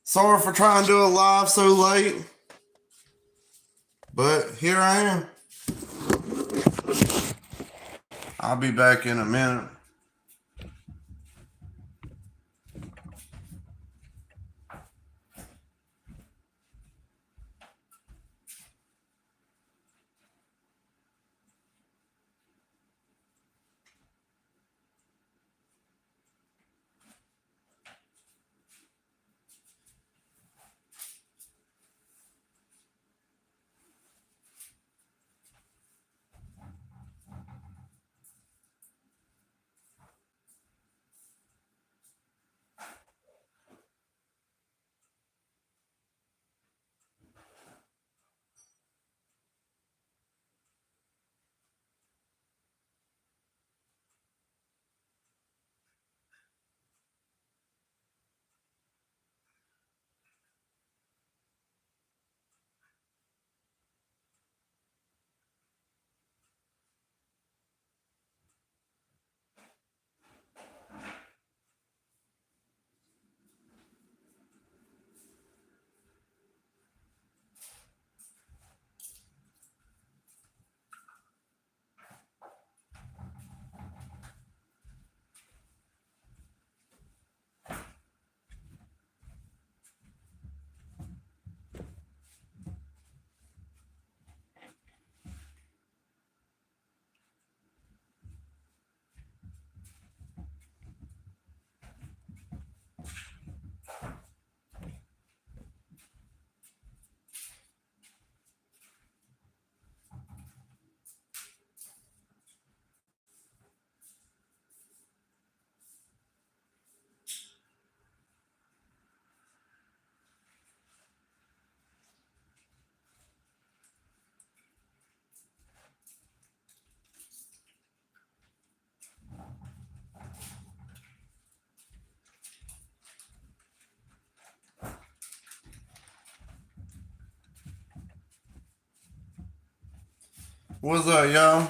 Sorry for trying to do a live so late, but here I am. I'll be back in a minute. What's up, y'all?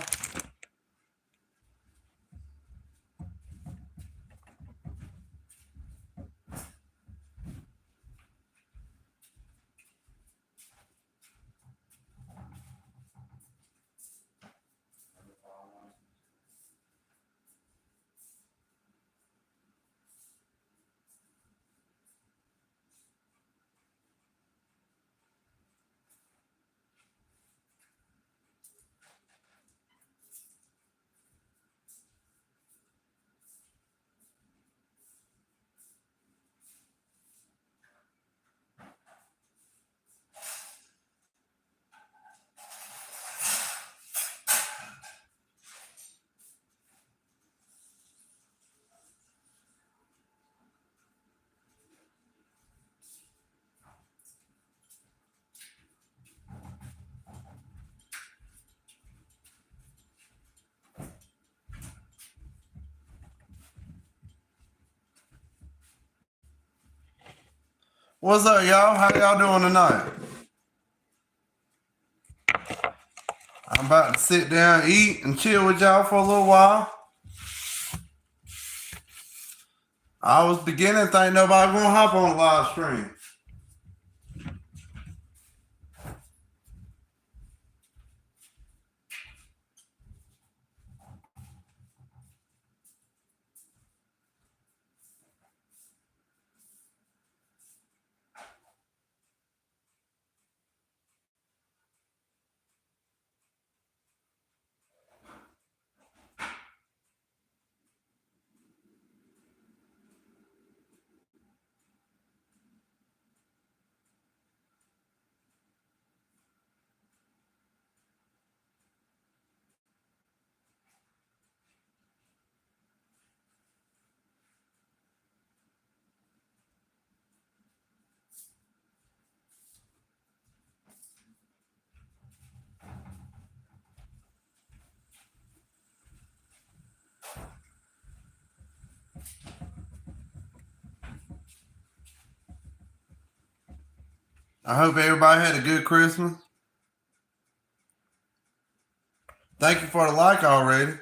What's up, y'all? How y'all doing tonight? I'm about to sit down, eat, and chill with y'all for a little while. I was beginning to think nobody gonna hop on live stream. I hope everybody had a good Christmas. Thank you for the like already.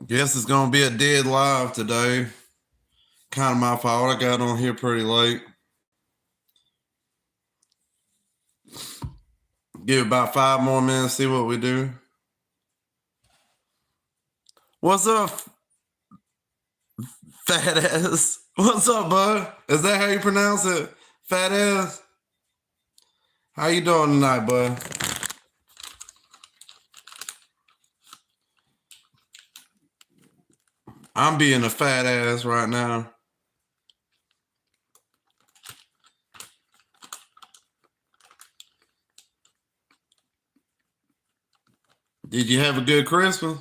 Guess it's gonna be a dead live today. Kind of my fault. I got on here pretty late. Give it about 5 more minutes, see what we do. What's up, fat ass? What's up, bud? Is that how you pronounce it? Fat ass? How you doing tonight, bud? I'm being a fat ass right now. Did you have a good Christmas?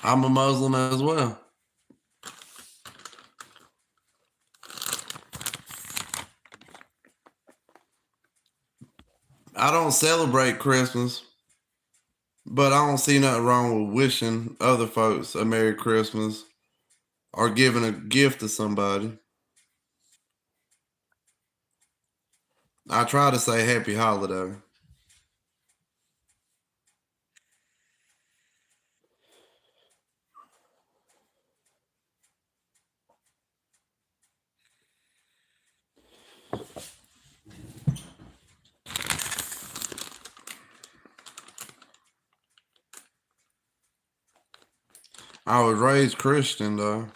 I'm a Muslim as well. I don't celebrate Christmas, but I don't see nothing wrong with wishing other folks a Merry Christmas or giving a gift to somebody. I try to say Happy Holiday. I was raised Christian, though.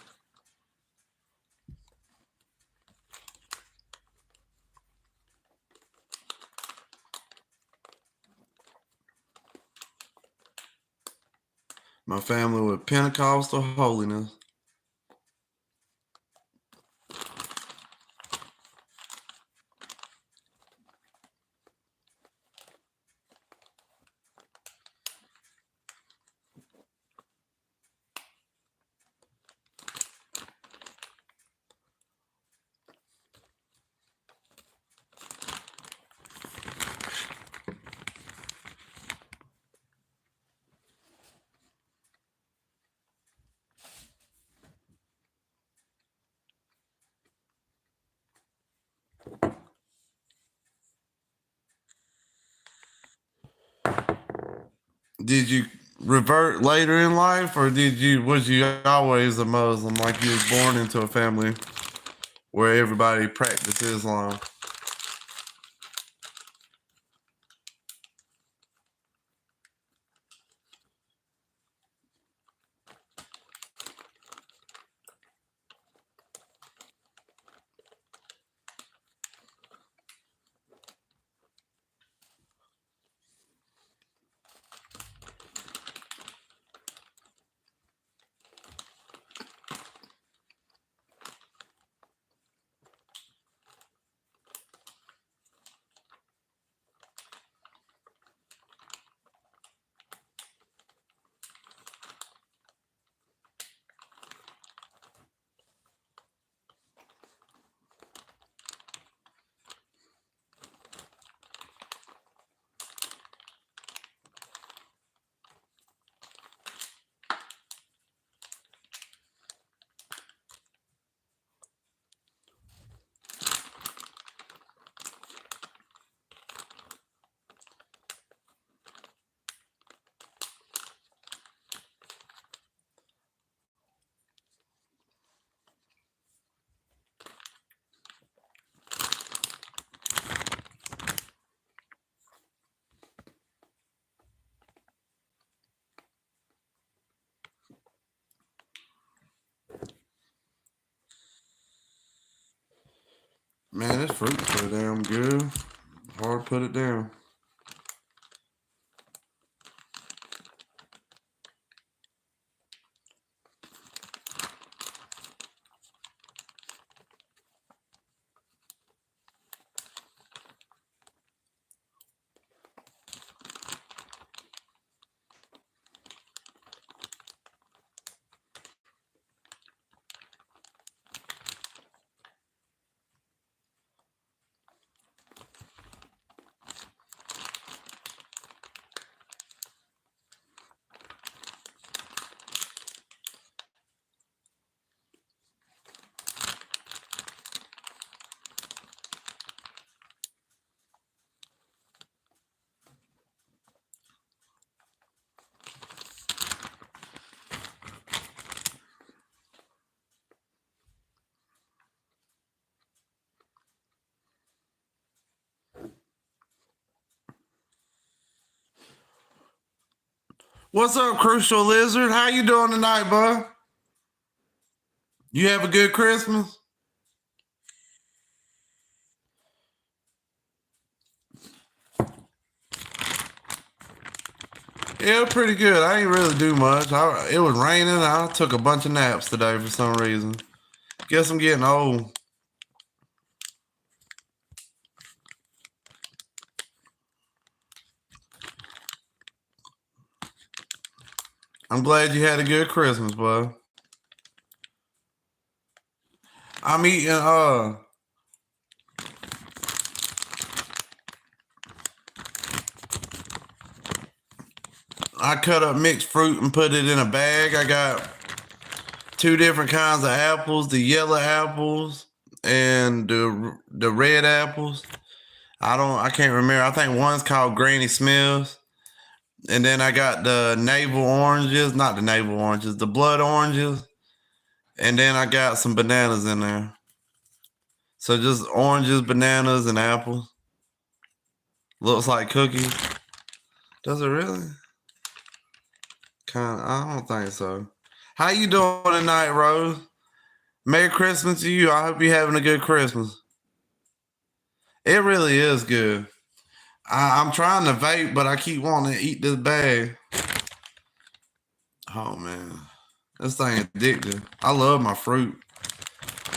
My family was Pentecostal holiness. Did you revert later in life, or was you always a Muslim, like you was born into a family where everybody practiced Islam? Man, this fruit's so damn good. Hard to put it down. What's up, Crucial Lizard? How you doing tonight, bud? You have a good Christmas? Yeah, pretty good. I ain't really do much. It was raining. I took a bunch of naps today for some reason. Guess I'm getting old. I'm glad you had a good Christmas, bud. I'm eating I cut up mixed fruit and put it in a bag. I got two different kinds of apples, the yellow apples and the red apples. I can't remember. I think one's called Granny Smiths. And then I got the navel oranges, not the navel oranges, the blood oranges. And then I got some bananas in there. So just oranges, bananas, and apples. Looks like cookies. Does it really? I don't think so. How you doing tonight, Rose? Merry Christmas to you. I hope you're having a good Christmas. It really is good. I'm trying to vape, but I keep wanting to eat this bag. Oh man, this thing addictive. I love my fruit.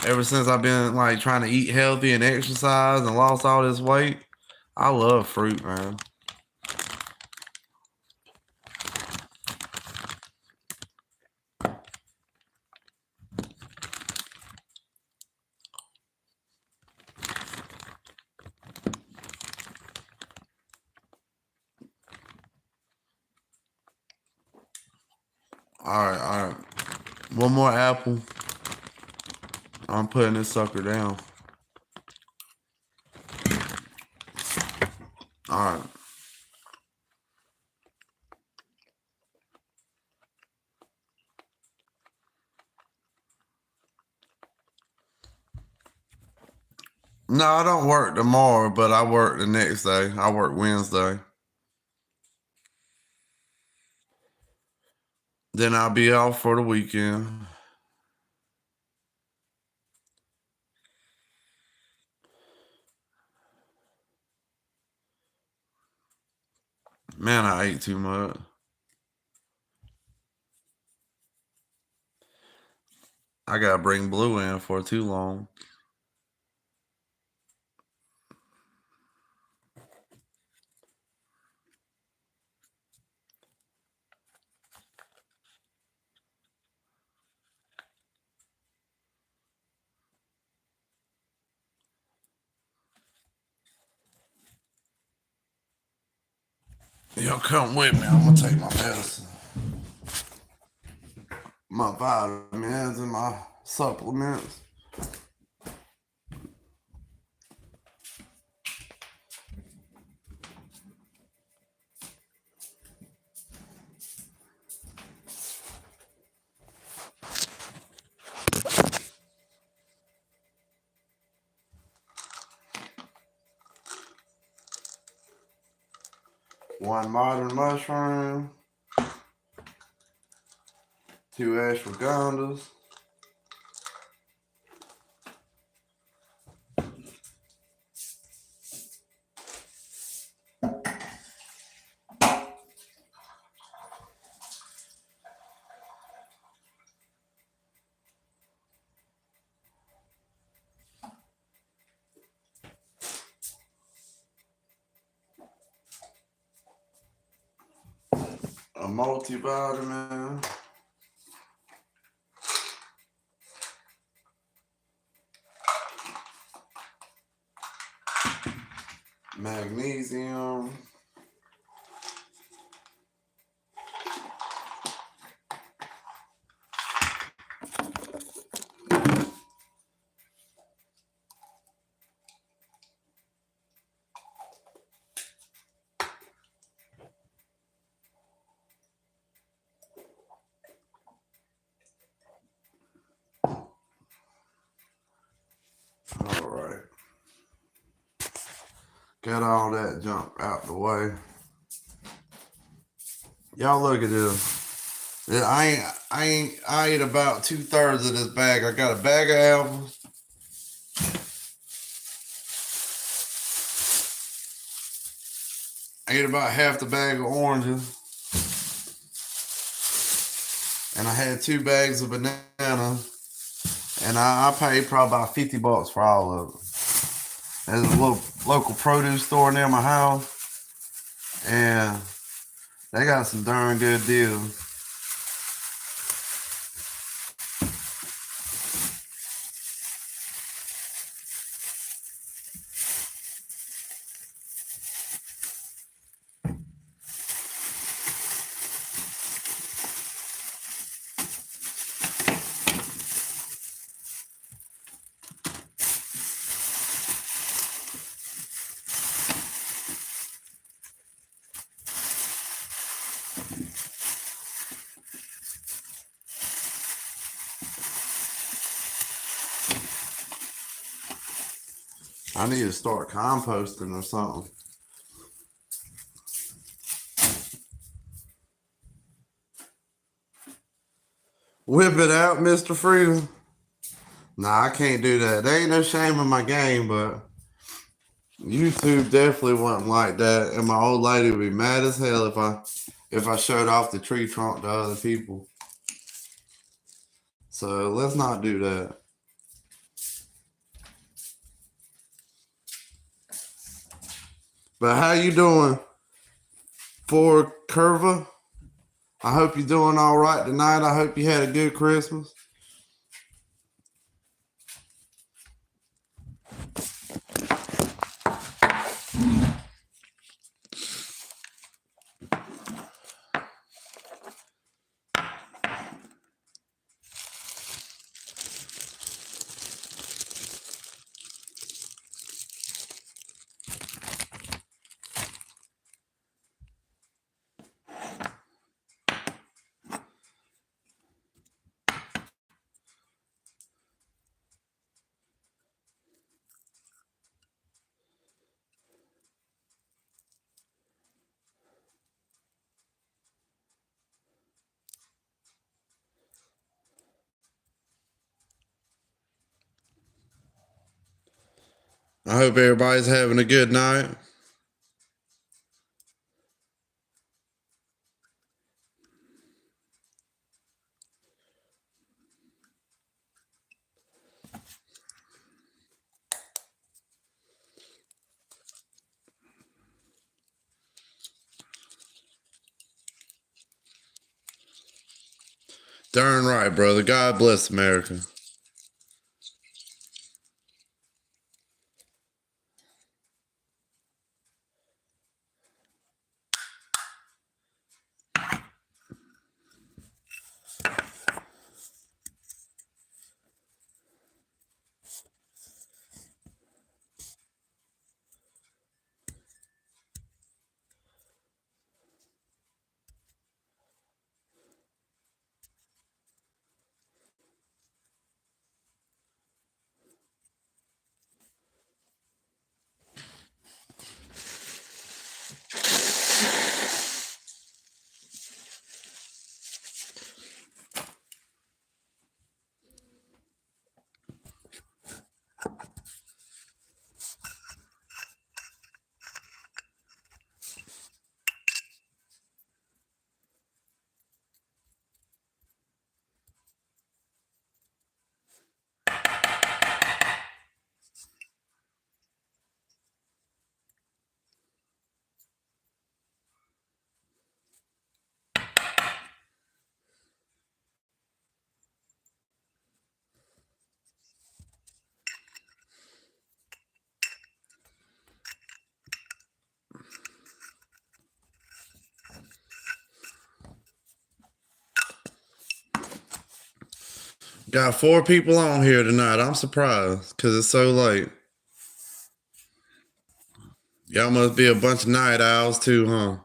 Ever since I've been like trying to eat healthy and exercise and lost all this weight, I love fruit, man. All right. One more apple. I'm putting this sucker down. All right. No, I don't work tomorrow, but I work the next day. I work Wednesday. Then I'll be off for the weekend. Man, I ate too much. I gotta bring Blue in for too long. Y'all come with me. I'm gonna take my medicine, my vitamins, and my supplements. One modern mushroom, two ashwagandhas, a multivitamin, magnesium, all right. Got all that junk out the way. Y'all look at this. I ate about 2/3 of this bag. I got a bag of apples. I ate about half the bag of oranges. And I had 2 bags of bananas. And I paid probably about $50 for all of it. There's a little local produce store near my house. And they got some darn good deals. I need to start composting or something. Whip it out, Mr. Freedom. Nah, I can't do that. There ain't no shame in my game, but YouTube definitely wasn't like that. And my old lady would be mad as hell if I showed off the tree trunk to other people. So let's not do that. But how you doing, for Curva? I hope you're doing all right tonight. I hope you had a good Christmas. I hope everybody's having a good night. Darn right, brother. God bless America. Got 4 people on here tonight. I'm surprised because it's so late. Y'all must be a bunch of night owls too, huh?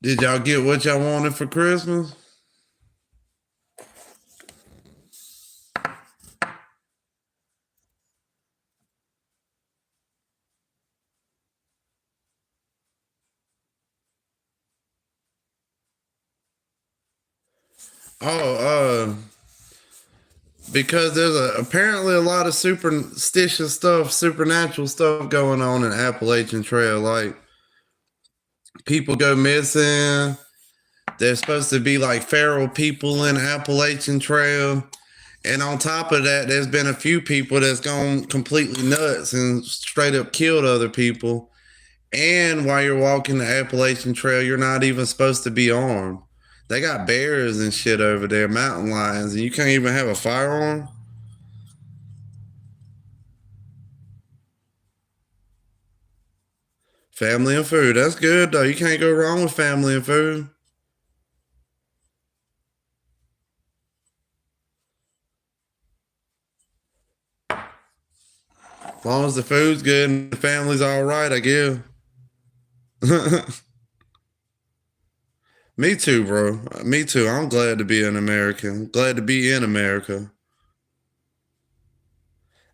Did y'all get what y'all wanted for Christmas? Oh, because there's apparently a lot of superstitious stuff, supernatural stuff going on in Appalachian Trail. Like people go missing. There's supposed to be like feral people in Appalachian Trail. And on top of that, there's been a few people that's gone completely nuts and straight up killed other people. And while you're walking the Appalachian Trail, you're not even supposed to be armed. They got bears and shit over there, mountain lions, and you can't even have a firearm. Family and food. That's good though. You can't go wrong with family and food. As long as the food's good and the family's all right, I guess. Me too, bro. Me too. I'm glad to be an American. Glad to be in America.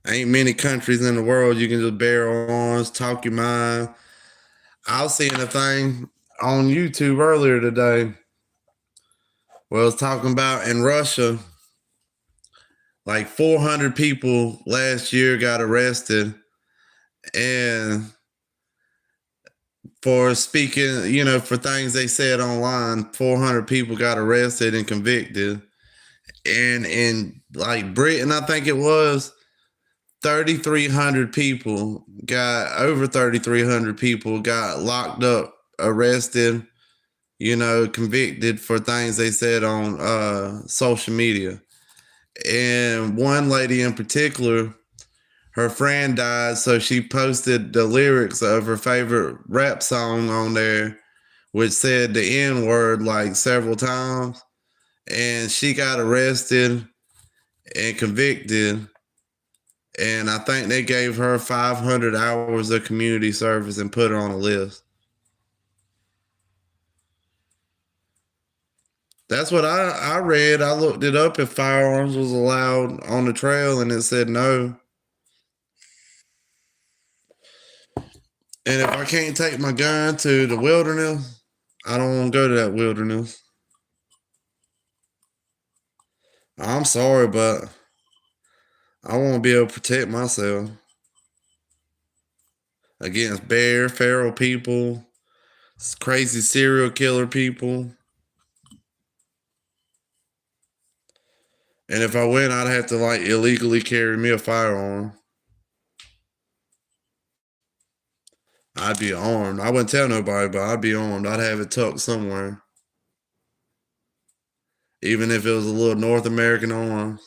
Ain't many countries in the world you can just bear arms, talk your mind. I was seeing a thing on YouTube earlier today where I was talking about in Russia, like 400 people last year got arrested and for speaking, for things they said online, 400 people got arrested and convicted. And in like Britain, I think it was 3,300 people got over 3,300 people got locked up, arrested, convicted for things they said on social media. And one lady in particular, her friend died, so she posted the lyrics of her favorite rap song on there, which said the N word like several times. And she got arrested and convicted. And I think they gave her 500 hours of community service and put her on a list. That's what I read. I looked it up if firearms was allowed on the trail, and it said no. And if I can't take my gun to the wilderness, I don't want to go to that wilderness. I'm sorry, but I want to be able to protect myself against bear, feral people, crazy serial killer people. And if I went, I'd have to like illegally carry me a firearm. I'd be armed. I wouldn't tell nobody, but I'd be armed. I'd have it tucked somewhere. Even if it was a little North American arms.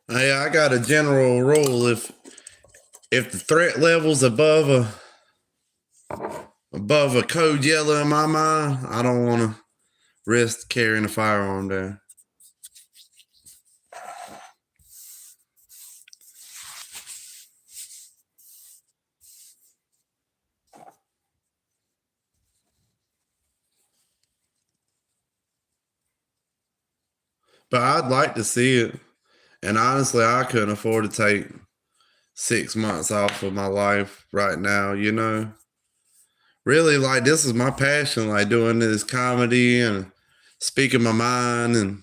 Hey, I got a general rule. If the threat level's above a code yellow in my mind, I don't want to risk carrying a firearm there. But I'd like to see it. And honestly, I couldn't afford to take 6 months off of my life right now, you know. Really, like, this is my passion, like doing this comedy and speaking my mind. And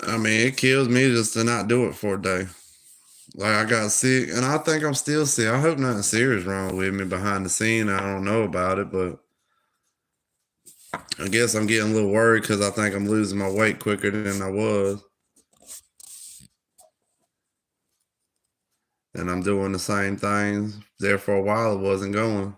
I mean, it kills me just to not do it for a day. Like, I got sick, and I think I'm still sick. I hope nothing serious wrong with me behind the scene. I don't know about it, but I guess I'm getting a little worried because I think I'm losing my weight quicker than I was. And I'm doing the same things. There for a while, it wasn't going.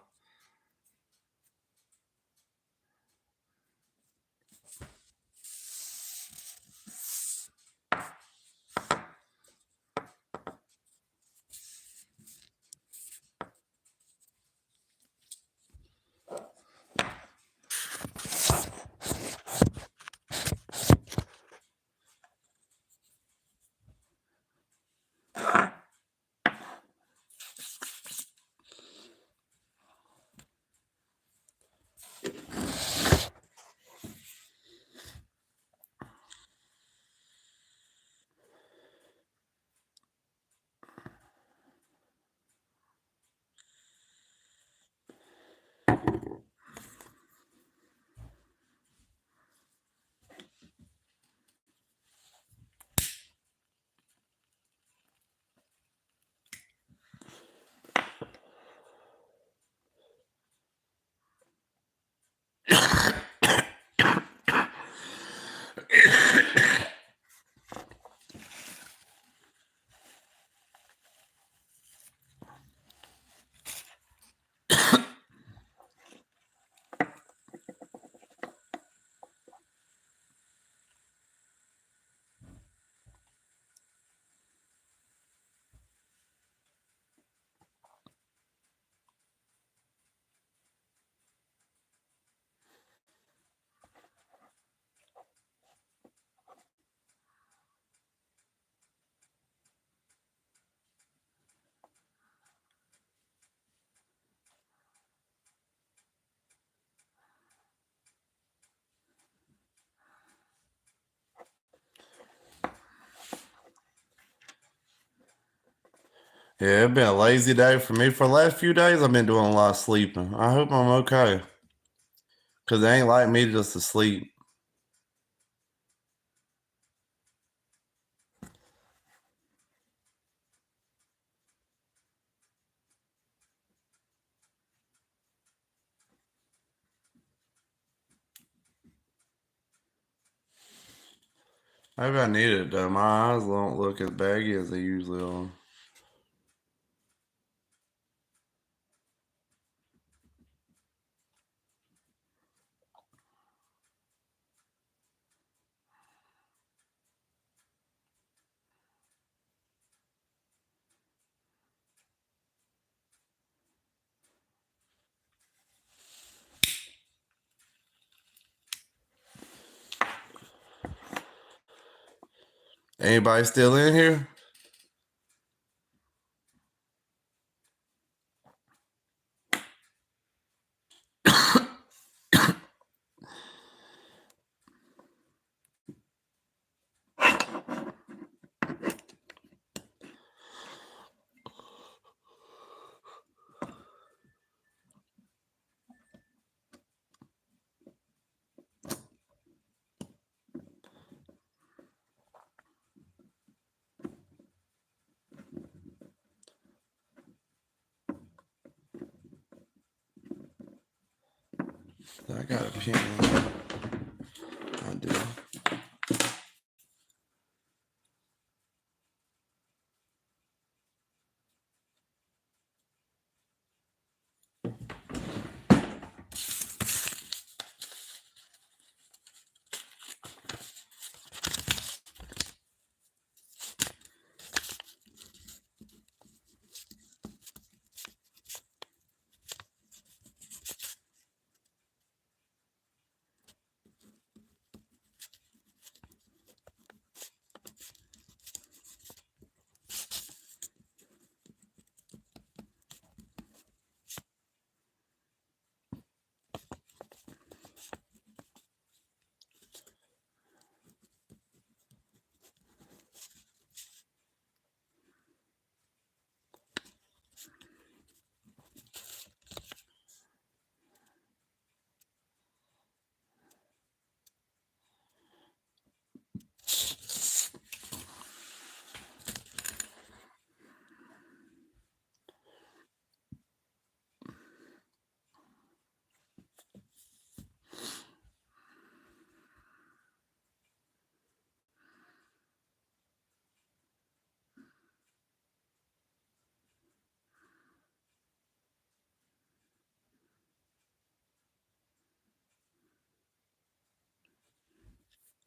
Yeah, it's been a lazy day for me. For the last few days, I've been doing a lot of sleeping. I hope I'm okay. Because it ain't like me just to sleep. Maybe I need it, though. My eyes don't look as baggy as they usually are. Anybody still in here? I got a pen. I do.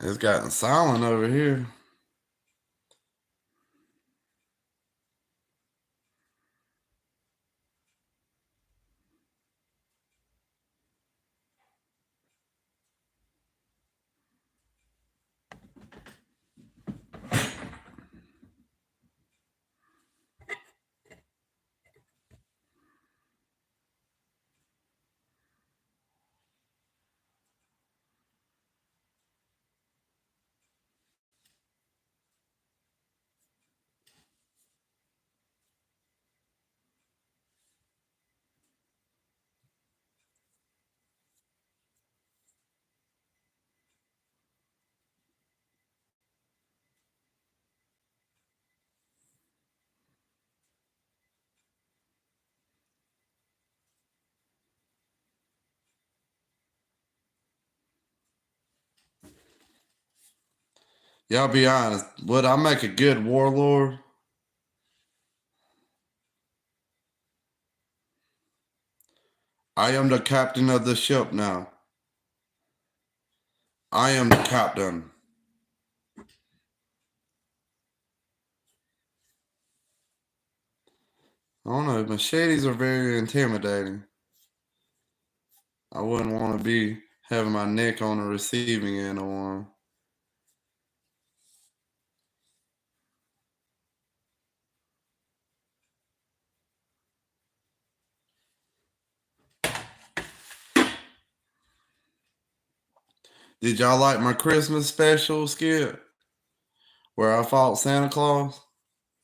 It's gotten silent over here. Y'all be honest. Would I make a good warlord? I am the captain of the ship now. I am the captain. I don't know. Machetes are very intimidating. I wouldn't want to be having my neck on the receiving end of one. Did y'all like my Christmas special skit where I fought Santa Claus?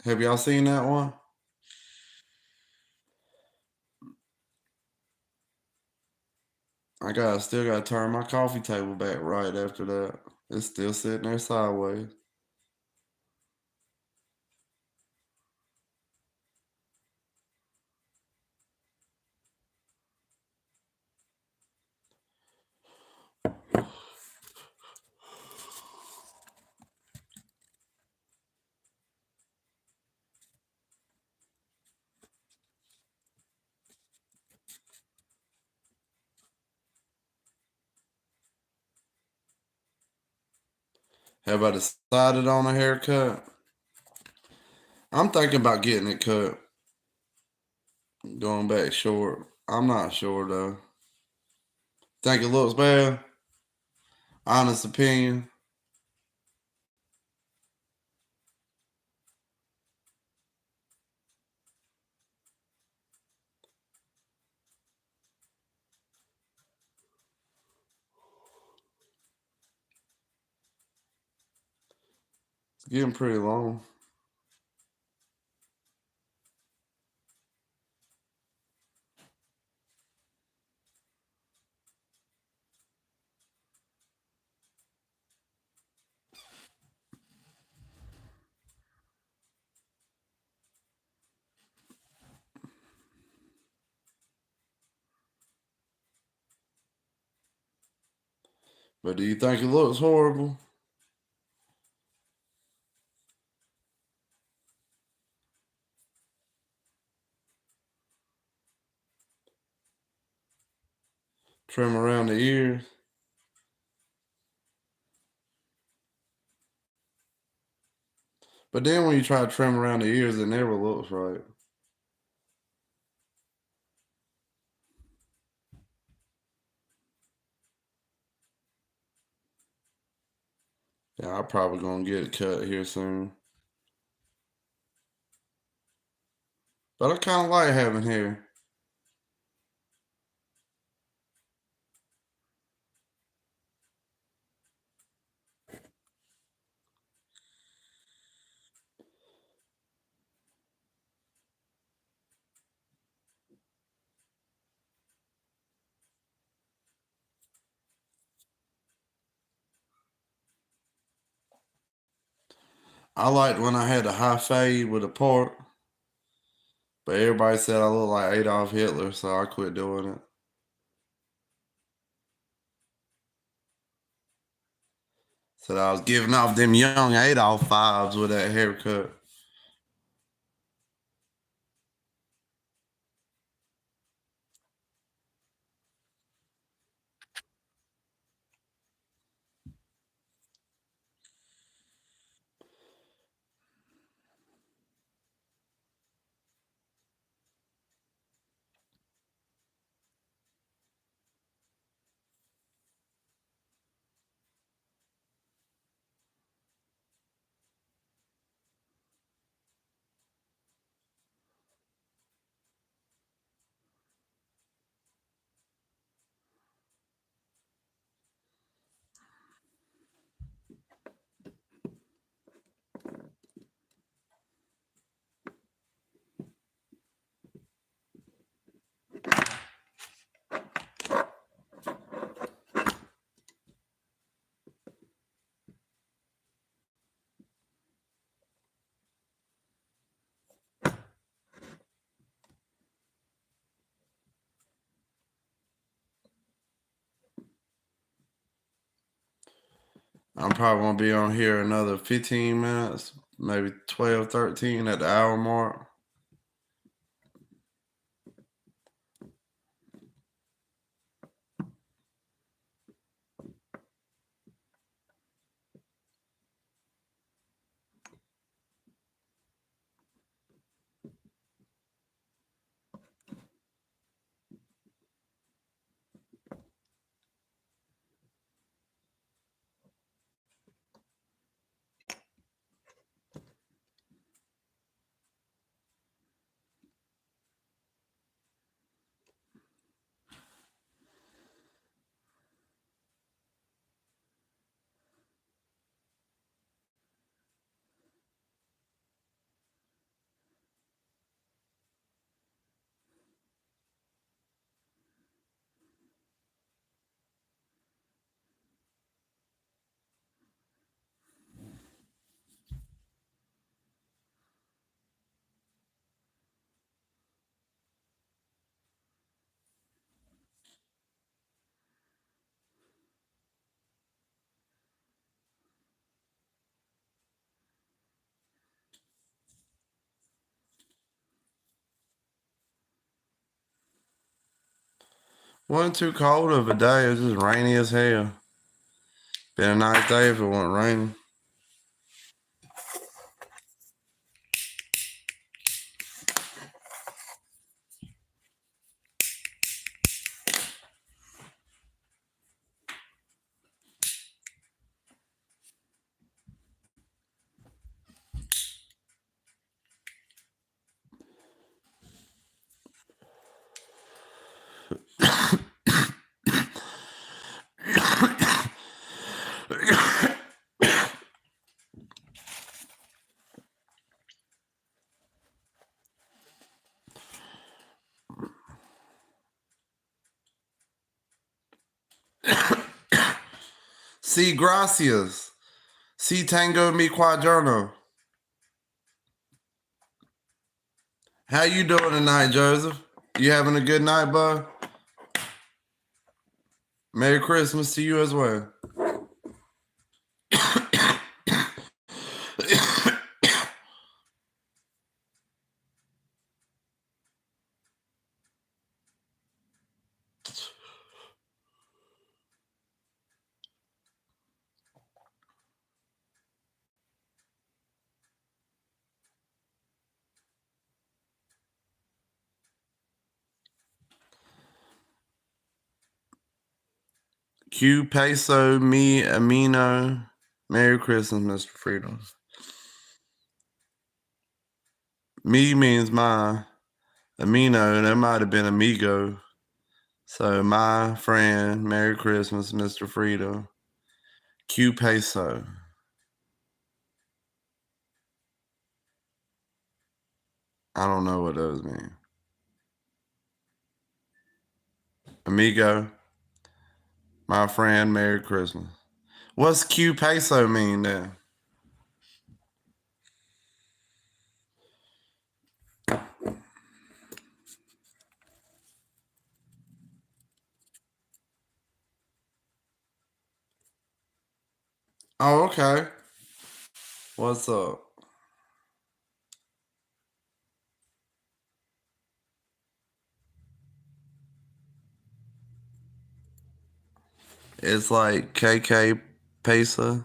Have y'all seen that one? Still gotta turn my coffee table back right after that. It's still sitting there sideways. Have I decided on a haircut? I'm thinking about getting it cut, going back short. I'm not sure though. Think it looks bad? Honest opinion. It's getting pretty long. But do you think it looks horrible? Trim around the ears. But then when you try to trim around the ears, it never looks right. Yeah, I'm probably gonna get it cut here soon. But I kind of like having hair. I liked when I had a high fade with a part, but everybody said I look like Adolf Hitler, so I quit doing it. Said I was giving off them young Adolf vibes with that haircut. I'm probably gonna be on here another 15 minutes, maybe 12, 13 at the hour mark. Wasn't too cold of a day. It was just rainy as hell. Been a nice day if it wasn't raining. Si gracias. Si tango mi quadrano. How you doing tonight, Joseph? You having a good night, bud? Merry Christmas to you as well. Q peso mi amino. Merry Christmas, Mr. Freedom. Me means my. Amino, that might have been amigo. So my friend, Merry Christmas, Mr. Freedom. Q peso. I don't know what those mean. Amigo, my friend, Merry Christmas. What's Q peso mean then? Oh, okay. What's up? It's like KK peso.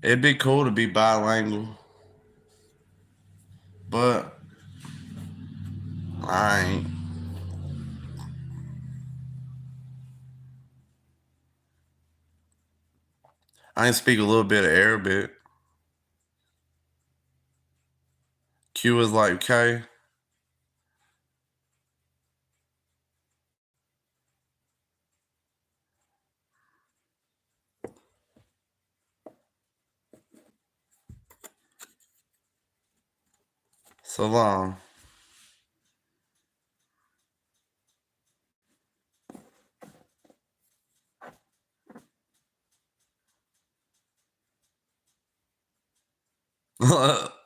It'd be cool to be bilingual, but I ain't. I can speak a little bit of Arabic. Q is like K. So long.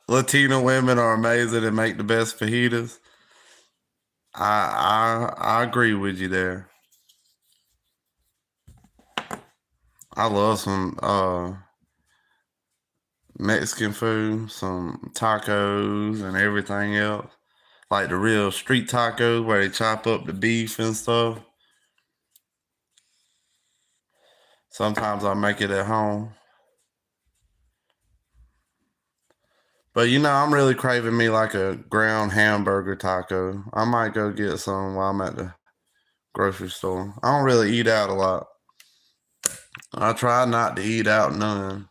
Latino women are amazing and make the best fajitas. I agree with you there. I love some Mexican food, some tacos and everything else. Like the real street tacos where they chop up the beef and stuff. Sometimes I make it at home. But I'm really craving me like a ground hamburger taco. I might go get some while I'm at the grocery store. I don't really eat out a lot. I try not to eat out none.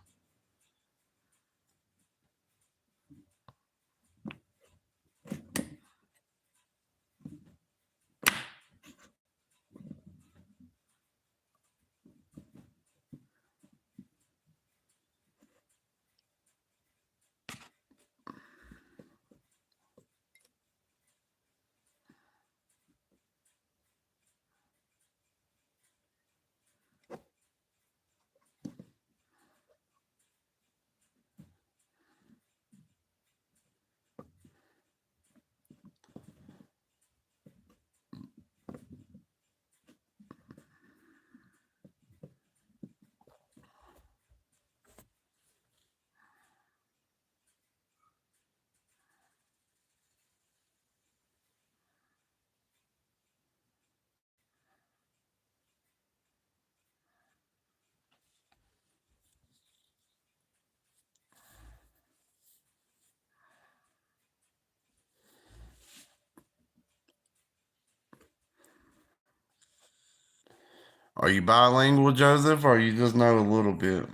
Are you bilingual, Joseph, or you just know a little bit?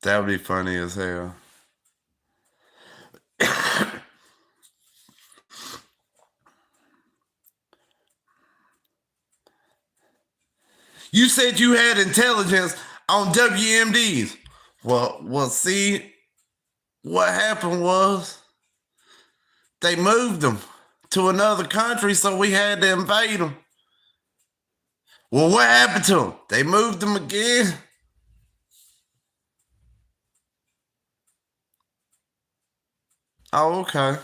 That would be funny as hell. You said you had intelligence on WMDs. Well, see, what happened was they moved them to another country, so we had to invade them. Well, what happened to them? They moved them again. Oh, okay.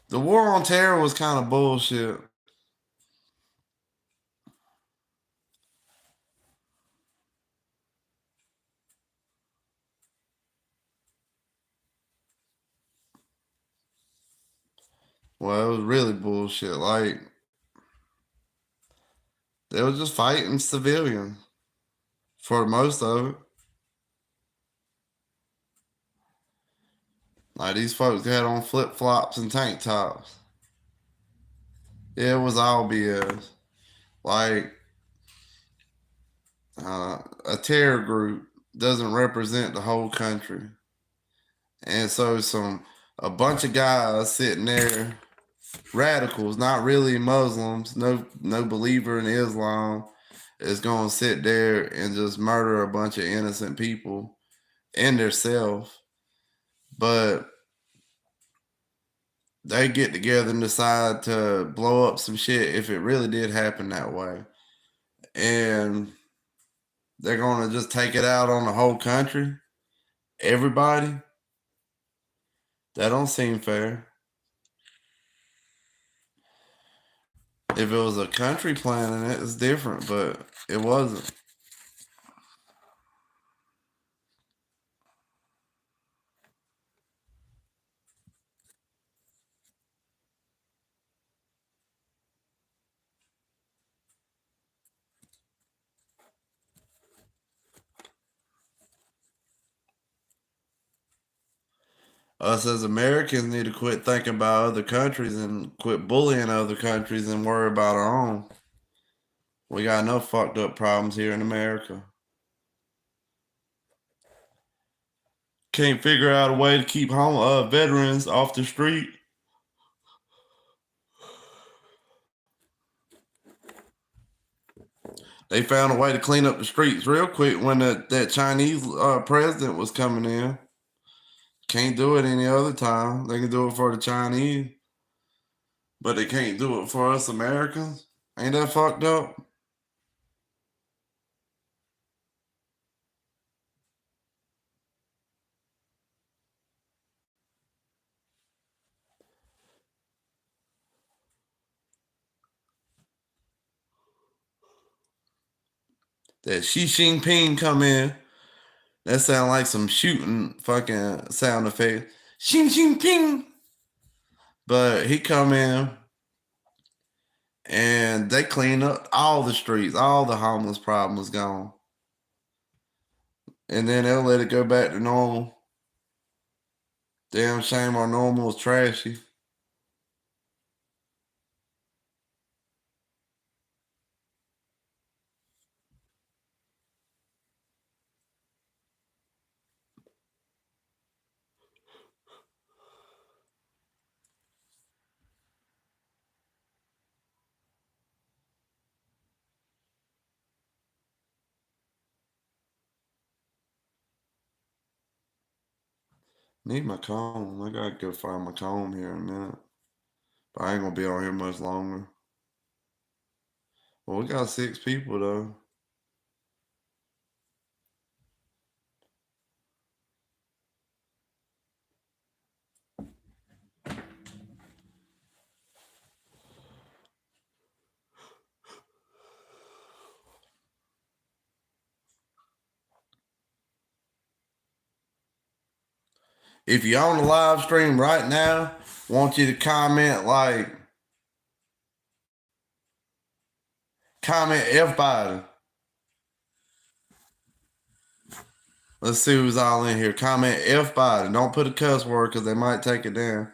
The war on terror was kind of bullshit. Well, it was really bullshit. Like, they were just fighting civilians for most of it. Like, these folks had on flip flops and tank tops. It was all BS. Like, a terror group doesn't represent the whole country. And so, a bunch of guys sitting there, radicals, not really Muslims, no believer in Islam, is going to sit there and just murder a bunch of innocent people and themselves. But they get together and decide to blow up some shit if it really did happen that way. And they're going to just take it out on the whole country, everybody. That don't seem fair. If it was a country planning it, it's different, but it wasn't. Us as Americans need to quit thinking about other countries and quit bullying other countries and worry about our own. We got enough fucked up problems here in America. Can't figure out a way to keep veterans off the street. They found a way to clean up the streets real quick when that Chinese president was coming in. Can't do it any other time. They can do it for the Chinese, but they can't do it for us Americans. Ain't that fucked up? That Xi Jinping come in, that sound like some shooting fucking sound effect. Xi Jinping. But he come in and they clean up all the streets, all the homeless problem is gone. And then they'll let it go back to normal. Damn shame our normal is trashy. Need my comb. I gotta go find my comb here in a minute. But I ain't gonna be on here much longer. Well, we got 6 people though. If you're on the live stream right now, want you to comment comment F Biden. Let's see who's all in here. Comment F Biden. Don't put a cuss word because they might take it down.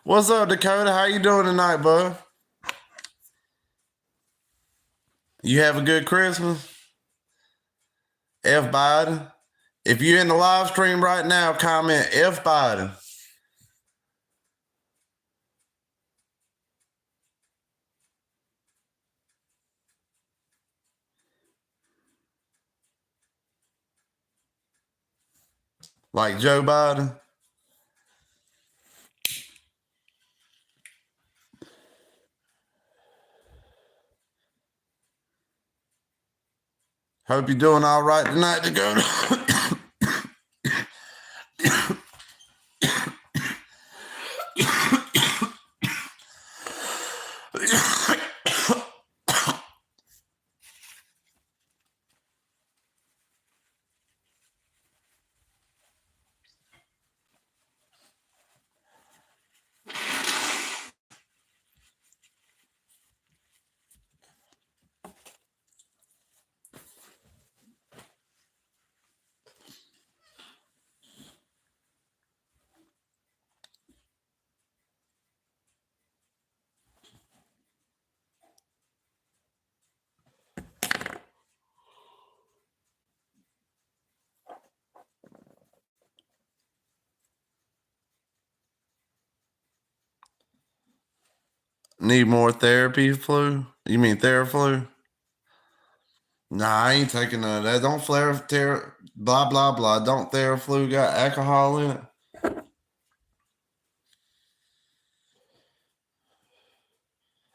What's up, Dakota? How you doing tonight, bud? You have a good Christmas? F Biden. If you're in the live stream right now, comment F Biden. Like Joe Biden. Hope you're doing all right tonight, Dakota. Need more therapy, flu? You mean Theraflu? Nah, I ain't taking none of that. Don't flare, blah, blah, blah. Don't Theraflu got alcohol in it?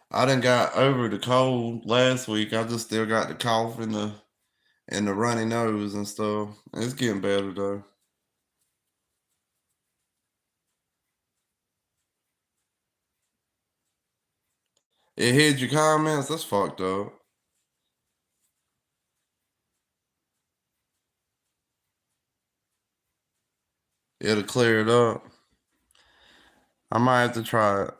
I done got over the cold last week. I just still got the cough and the runny nose and stuff. It's getting better though. It hid your comments? That's fucked up. It'll clear it up. I might have to try it.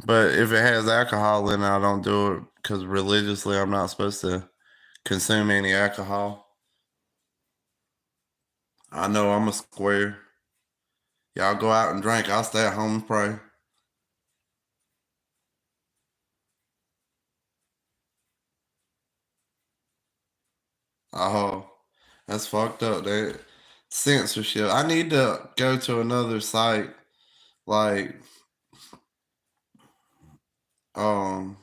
But if it has alcohol in it, I don't do it because religiously I'm not supposed to consume any alcohol. I know I'm a square. Y'all go out and drink. I'll stay at home and pray. Oh, that's fucked up. That censorship. I need to go to another site like um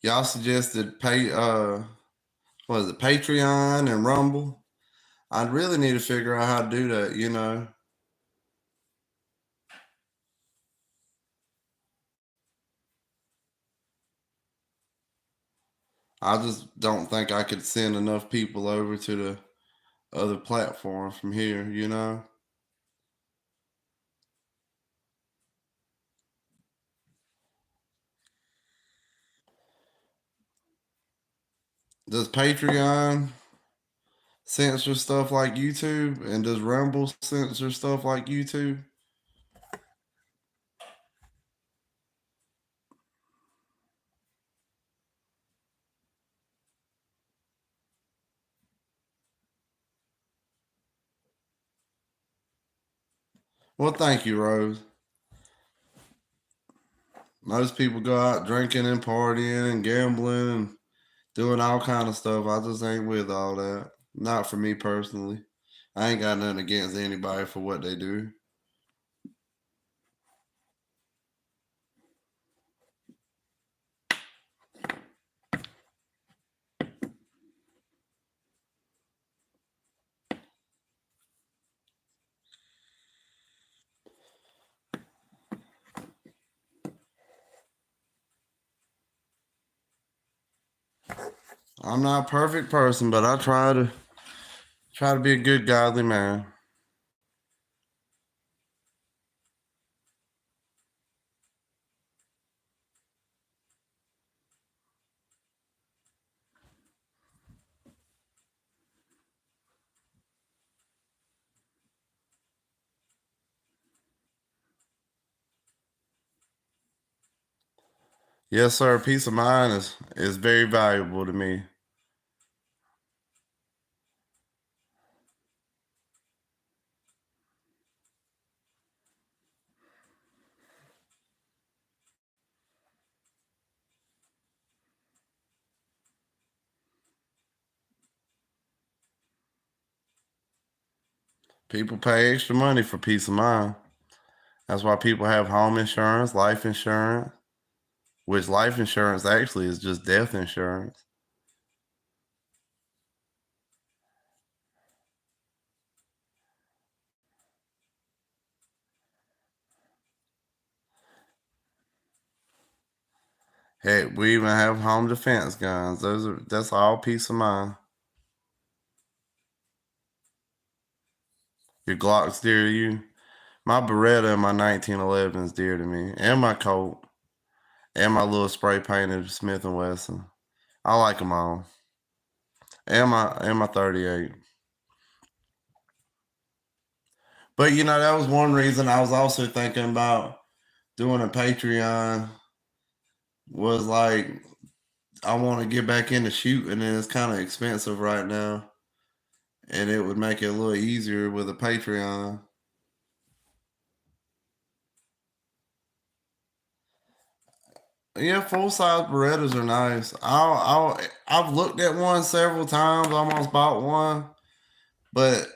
y'all suggested what is it, Patreon and Rumble. I really need to figure out how to do that. I just don't think I could send enough people over to the other platform from here. Does Patreon censor stuff like YouTube? And does Rumble censor stuff like YouTube? Well, thank you, Rose. Most people go out drinking and partying and gambling and doing all kind of stuff. I just ain't with all that. Not for me personally. I ain't got nothing against anybody for what they do. I'm not a perfect person, but I try to be a good godly man. Yes, sir. Peace of mind is very valuable to me. People pay extra money for peace of mind. That's why people have home insurance, life insurance, which life insurance actually is just death insurance. Heck, we even have home defense guns. That's all peace of mind. Your Glock's dear to you. My Beretta and my 1911 is dear to me, and my Colt, and my little spray painted Smith and Wesson. I like them all, and my 38. But that was one reason I was also thinking about doing a Patreon. Was like I want to get back into shooting, and it's kind of expensive right now, and it would make it a little easier with a Patreon. Yeah, full size Berettas are nice. I've looked at one several times, almost bought one, but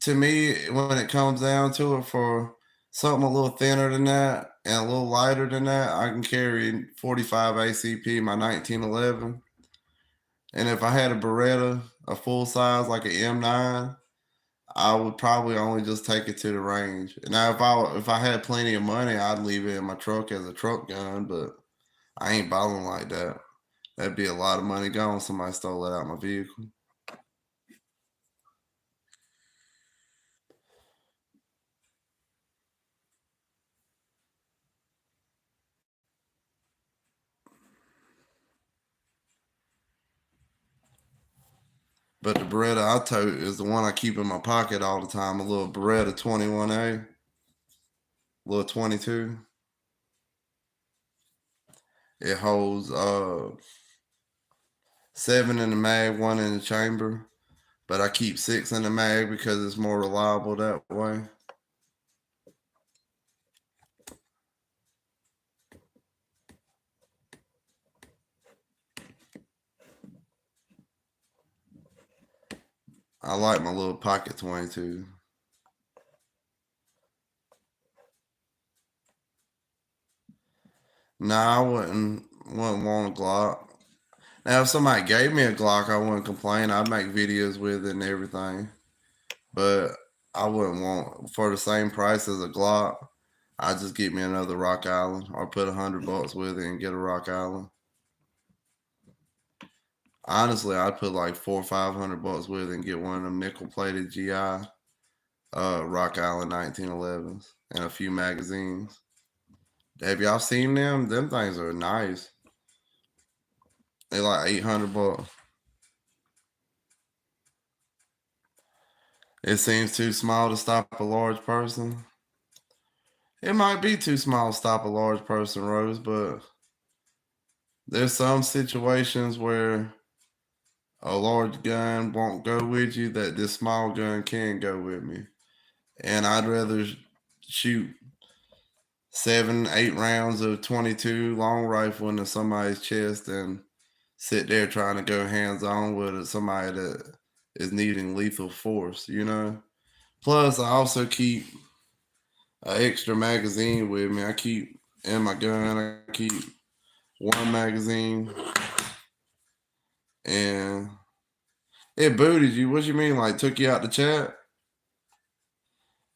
to me, when it comes down to it, for something a little thinner than that and a little lighter than that, I can carry 45 ACP, my 1911, And if I had a Beretta, a full size like an M9, I would probably only just take it to the range. Now, if I had plenty of money, I'd leave it in my truck as a truck gun, but I ain't balling like that. That'd be a lot of money gone. Somebody stole it out my vehicle. But the Beretta I tote is the one I keep in my pocket all the time. A little Beretta 21A, little 22. It holds 7 in the mag, 1 in the chamber. But I keep 6 in the mag because it's more reliable that way. I like my little pocket 22. Nah, I wouldn't want a Glock. Now, if somebody gave me a Glock, I wouldn't complain. I'd make videos with it and everything. But I wouldn't want, for the same price as a Glock, I'd just get me another Rock Island or put $100 with it and get a Rock Island. Honestly, I'd put like $400 or $500 with it and get one of them nickel plated GI Rock Island 1911s and a few magazines. Have y'all seen them? Them things are nice. They like $800. It seems too small to stop a large person. It might be too small to stop a large person, Rose, but there's some situations where a large gun won't go with you that this small gun can go with me. And I'd rather shoot 7, 8 rounds of 22 long rifle into somebody's chest than sit there trying to go hands on with somebody that is needing lethal force, you know? Plus, I also keep an extra magazine with me. I keep in my gun, I keep one magazine, and it booted you. What you mean? Like took you out the chat?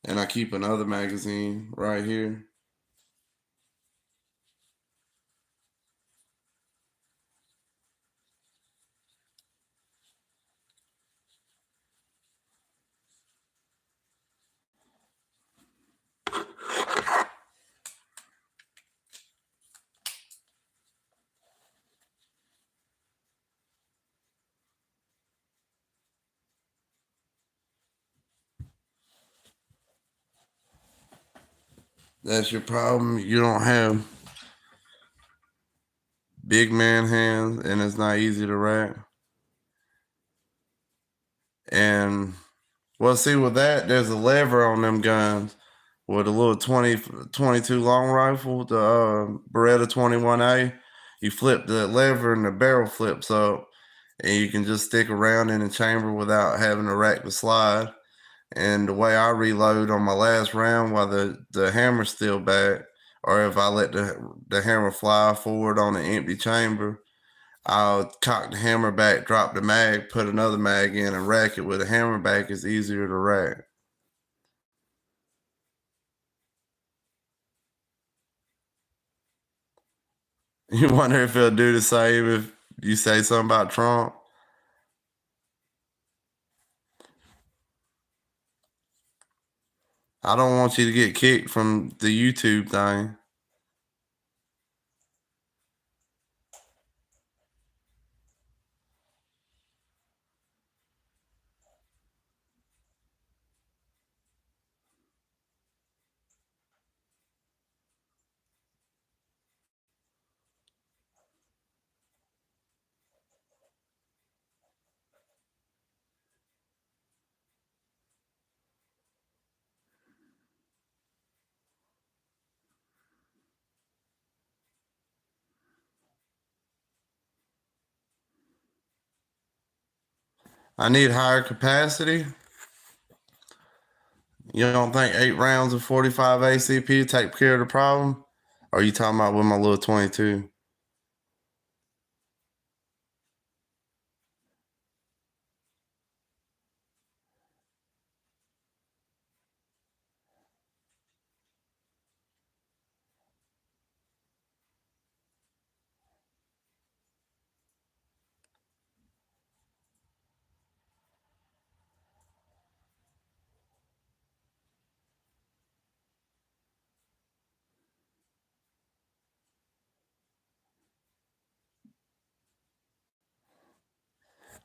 And I keep another magazine right here. That's your problem. You don't have big man hands, and it's not easy to rack. And well, see, with that, there's a lever on them guns. With a little 22 long rifle, the Beretta 21A, you flip the lever and the barrel flips up, and you can just stick around in the chamber without having to rack the slide. And the way I reload on my last round while the hammer's still back, or if I let the hammer fly forward on an empty chamber, I'll cock the hammer back, drop the mag, put another mag in, and rack it. With a hammer back, it's easier to rack. You wonder if he'll do the same if you say something about Trump? I don't want you to get kicked from the YouTube thing. I need higher capacity. You don't think 8 rounds of 45 ACP take care of the problem? Or are you talking about with my little 22?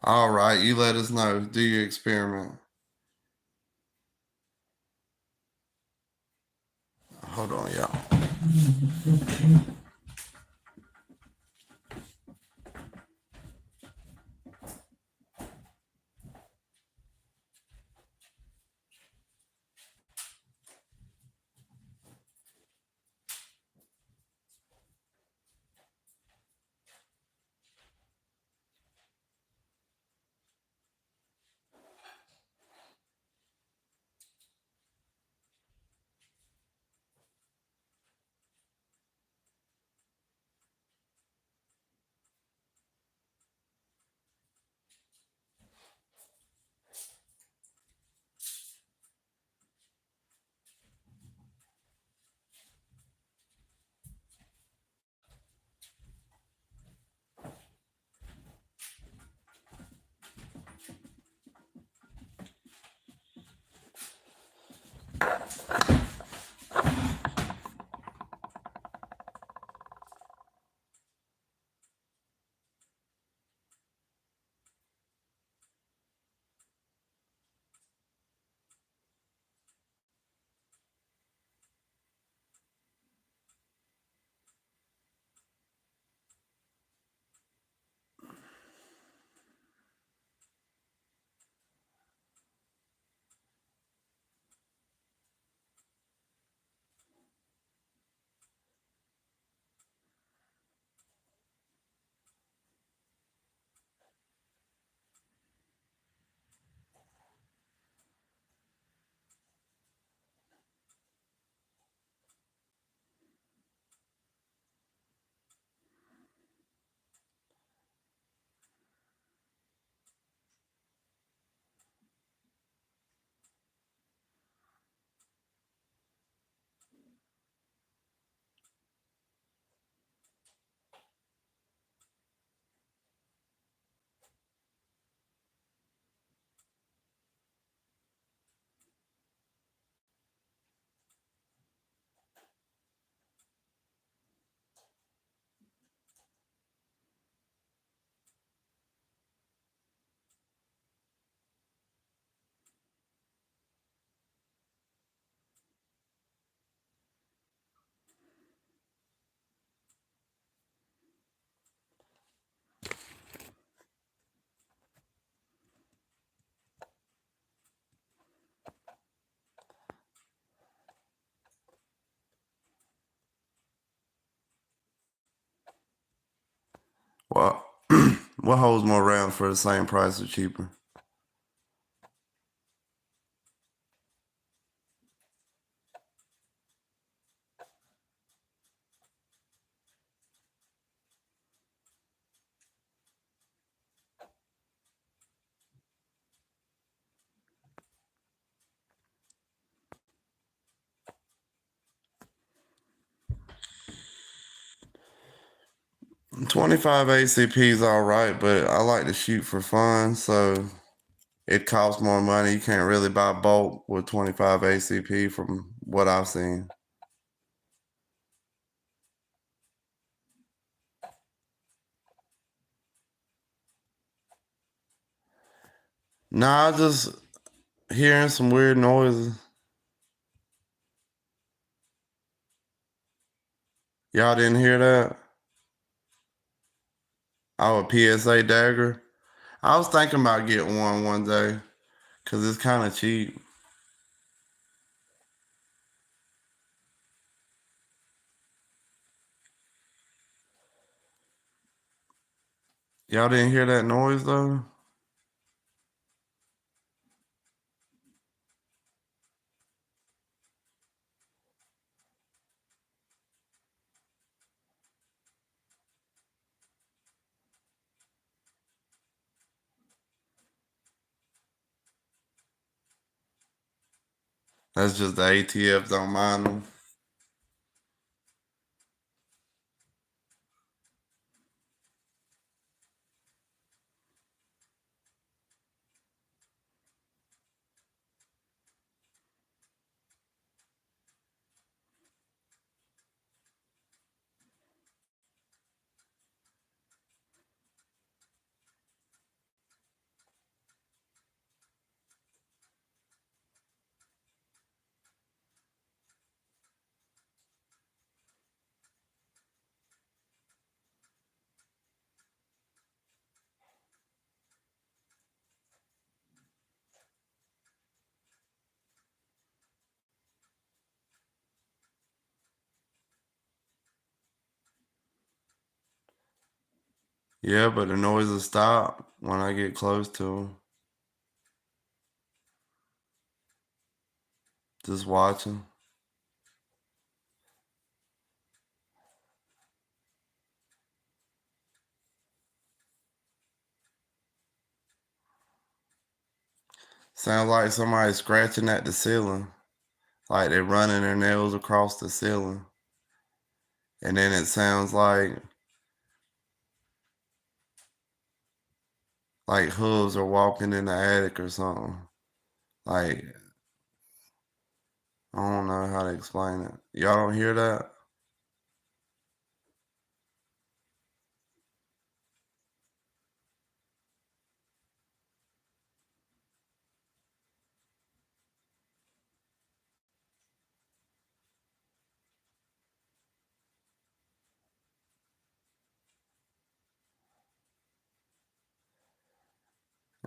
All right, you let us know. Do your experiment. Hold on, y'all. Well, what holds more rounds for the same price or cheaper? 25 ACP is all right, but I like to shoot for fun, so it costs more money. You can't really buy bulk with 25 ACP from what I've seen. Nah, I just hearing some weird noises. Y'all didn't hear that? Oh, a PSA dagger. I was thinking about getting one day because it's kind of cheap. Y'all didn't hear that noise though? That's just the ATF don't mind them. Yeah, but the noises stop when I get close to them. Just watching. Sounds like somebody scratching at the ceiling. Like they're running their nails across the ceiling. And then it sounds like hooves are walking in the attic or something. Like I don't know how to explain it. Y'all don't hear that?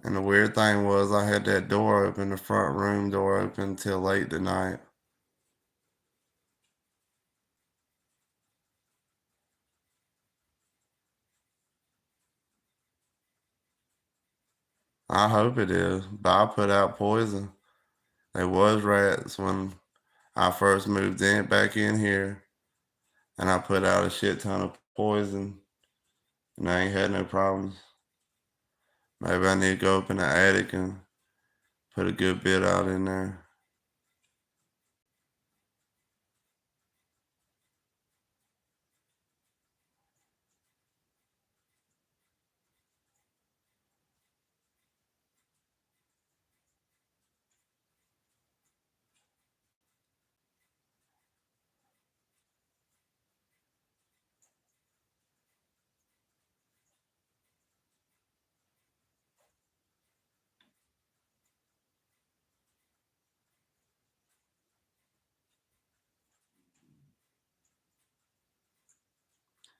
And the weird thing was I had that door open, the front room door open till late tonight. I hope it is, but I put out poison. There was rats when I first moved in back in here, and I put out a shit ton of poison, and I ain't had no problems. Maybe I need to go up in the attic and put a good bit out in there.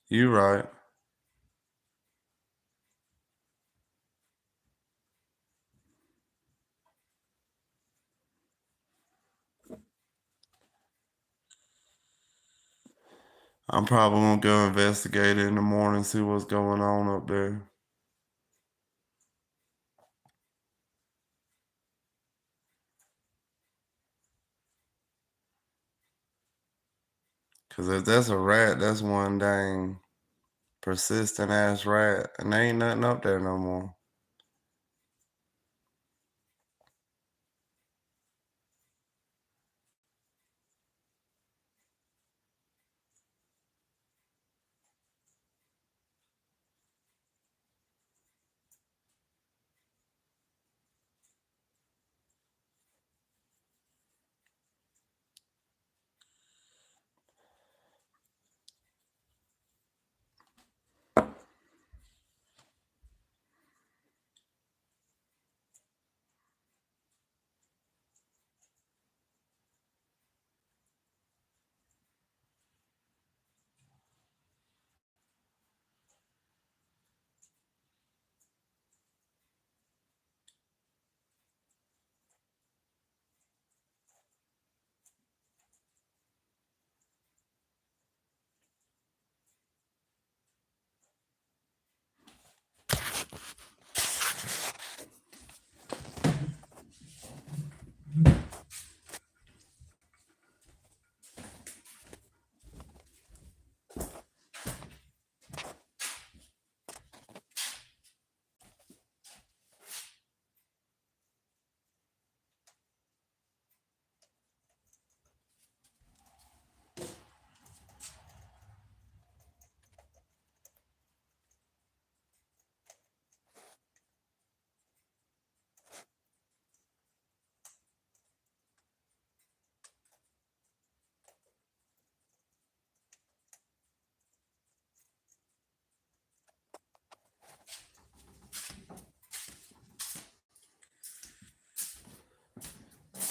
You right. I'm probably gonna go investigate it in the morning, see what's going on up there. Cause if that's a rat, that's one dang persistent ass rat, and there ain't nothing up there no more.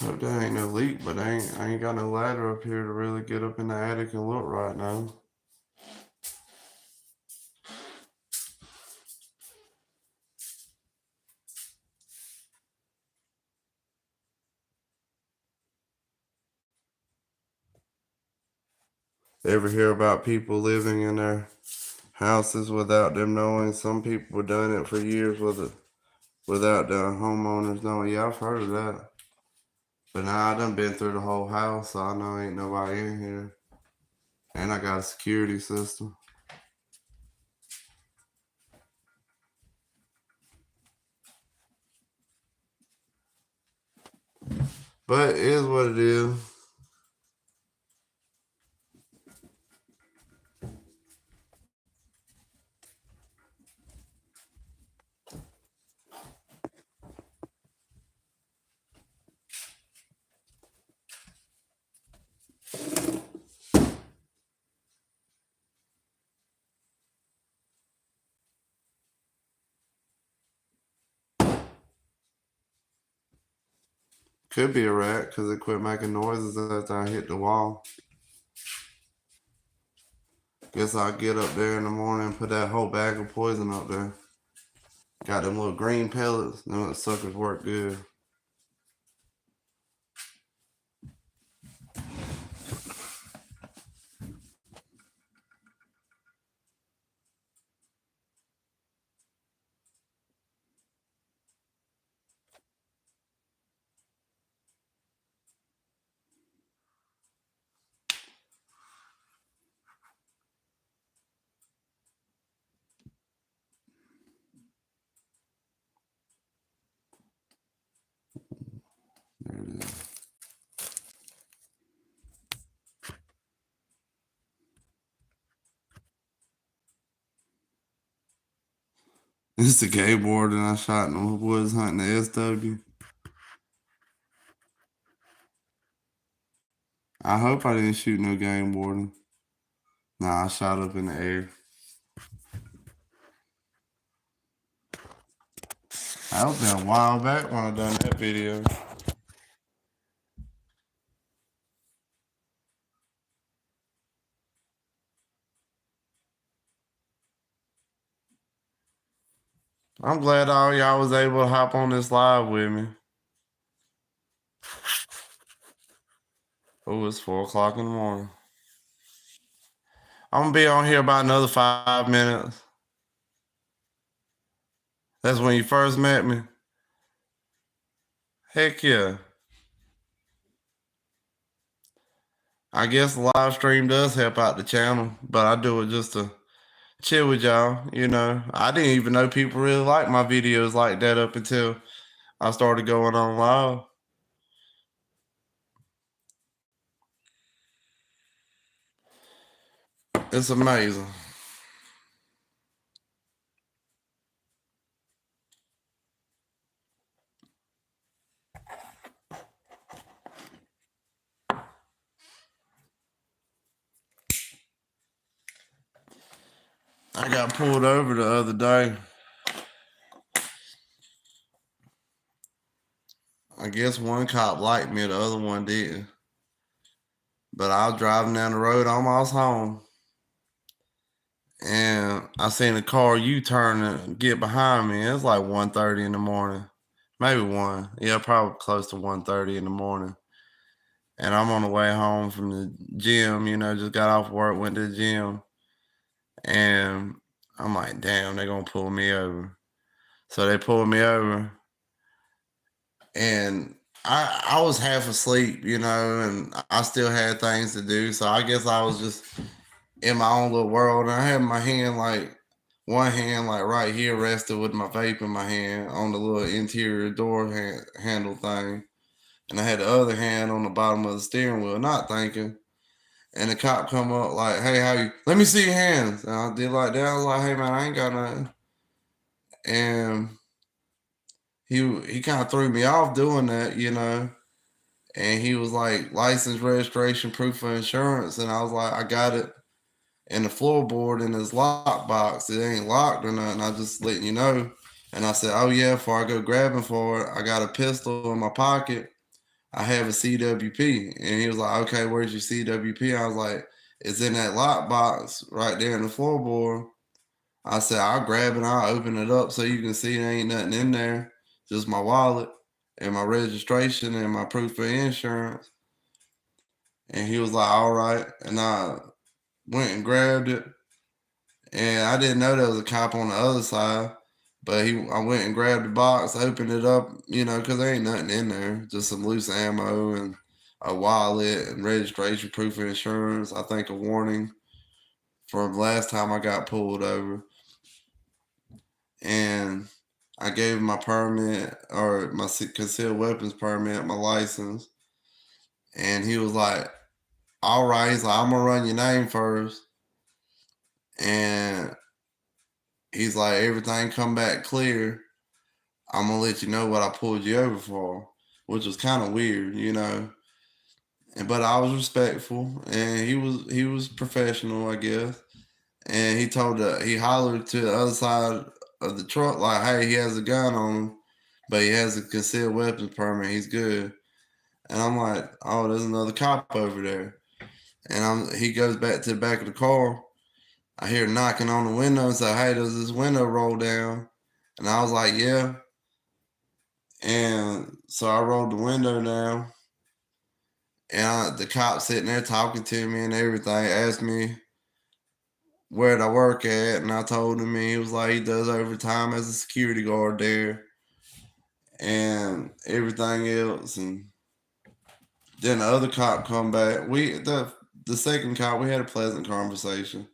Hope there ain't no leak, but I ain't got no ladder up here to really get up in the attic and look right now. Ever hear about people living in their houses without them knowing. Some people were doing it for years without the homeowners knowing. Yeah, I've heard of that. But now I done been through the whole house, so I know ain't nobody in here. And I got a security system. But it is what it is. Could be a rat because it quit making noises after I hit the wall. Guess I'll get up there in the morning and put that whole bag of poison up there. Got them little green pellets. Them suckers work good. There it is. It's the game board that I shot in the woods hunting the SW. I hope I didn't shoot no game warden. Nah, I shot up in the air. That was been a while back when I done that video. I'm glad all y'all was able to hop on this live with me. Oh, it's 4 o'clock in the morning. I'm gonna be on here about another 5 minutes. That's when you first met me. Heck yeah. I guess the live stream does help out the channel, but I do it just to chill with y'all. You know, I didn't even know people really like my videos like that up until I started going on live. It's amazing. I got pulled over the other day. I guess one cop liked me, the other one didn't. But I was driving down the road almost home. And I seen a car U-turn and get behind me. It was like 1:30 in the morning. Maybe 1. Yeah, probably close to 1:30 in the morning. And I'm on the way home from the gym, you know, just got off work, went to the gym. And I'm like, damn, they're gonna pull me over. So they pulled me over. And I was half asleep, you know, and I still had things to do. So I guess I was just in my own little world. And I had my hand like one hand like right here rested with my vape in my hand on the little interior door handle thing. And I had the other hand on the bottom of the steering wheel, not thinking. And the cop come up like, hey, how you? Let me see your hands. And I did like that. I was like, hey man, I ain't got nothing. And he kind of threw me off doing that, you know. And he was like, license, registration, proof of insurance. And I was like, I got it in the floorboard in his lockbox. It ain't locked or nothing. I just letting you know. And I said, oh yeah, before I go grabbing for it, I got a pistol in my pocket. I have a CWP. And he was like, okay, where's your CWP? I was like, it's in that lockbox right there in the floorboard. I said, I'll grab it, I'll open it up so you can see there ain't nothing in there. Just my wallet and my registration and my proof of insurance. And he was like, all right. And I went and grabbed it. and I didn't know there was a cop on the other side. But I went and grabbed the box, opened it up, because there ain't nothing in there, just some loose ammo and a wallet and registration proof of insurance. I think a warning from last time I got pulled over, and I gave him my permit or my concealed weapons permit, my license, and he was like, "All right," he's like, "I'm gonna run your name first," and he's like, "Everything come back clear, I'm gonna let you know what I pulled you over for," which was kind of weird. But I was respectful, and he was professional, I guess. And he hollered to the other side of the truck like, "Hey, he has a gun on him, but he has a concealed weapons permit. He's good." And I'm like, "Oh, there's another cop over there." And he goes back to the back of the car. I hear knocking on the window and say, "Hey, does this window roll down?" And I was like, "Yeah." And so I rolled the window down, and the cop sitting there talking to me and everything, asked me where'd I work at, and I told him, and he was like, he does overtime as a security guard there and everything else. And then the other cop come back. The second cop, we had a pleasant conversation.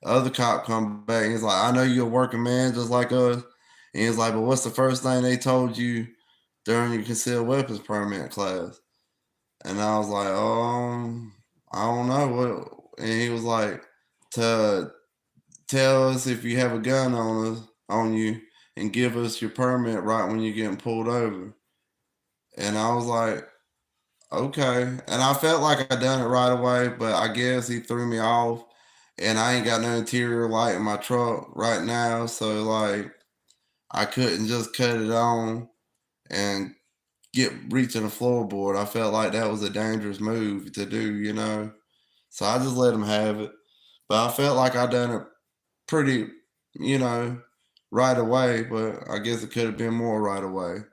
The other cop come back and he's like, "I know you're a working man just like us." And he's like, "But what's the first thing they told you during your concealed weapons permit class?" And I was like, I don't know what. And he was like, "To tell us if you have a gun on you, and give us your permit right when you're getting pulled over." And I was like, "Okay." And I felt like I done it right away, but I guess he threw me off, and I ain't got no interior light in my truck right now, so like I couldn't just cut it on and get reaching the floorboard. I felt like that was a dangerous move to do. So I just let him have it. But I felt like I done it pretty, you know, right away, but I guess it could have been more right away.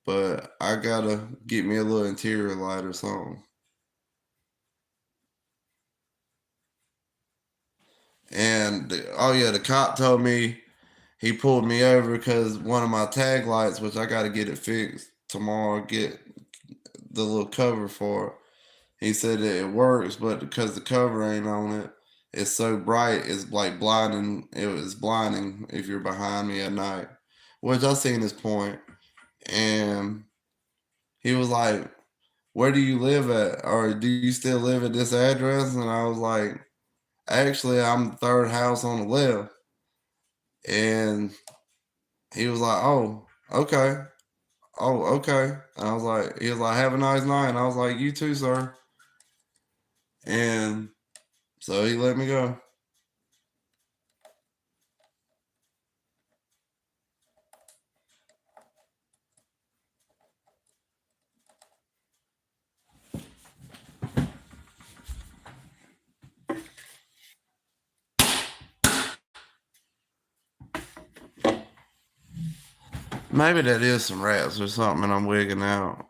But I gotta get me a little interior light or something. And oh yeah, the cop told me he pulled me over because one of my tag lights, which I gotta get it fixed tomorrow, get the little cover for it. He said that it works, but because the cover ain't on it, it's so bright, it's like blinding. It was blinding if you're behind me at night. Which I seen his point. And he was like, "Where do you live at? Or do you still live at this address?" And I was like, "Actually, I'm the third house on the left." And he was like, "Oh, okay. Oh, okay." And he was like, "Have a nice night." And I was like, "You too, sir." And so he let me go. Maybe that is some rats or something and I'm wigging out.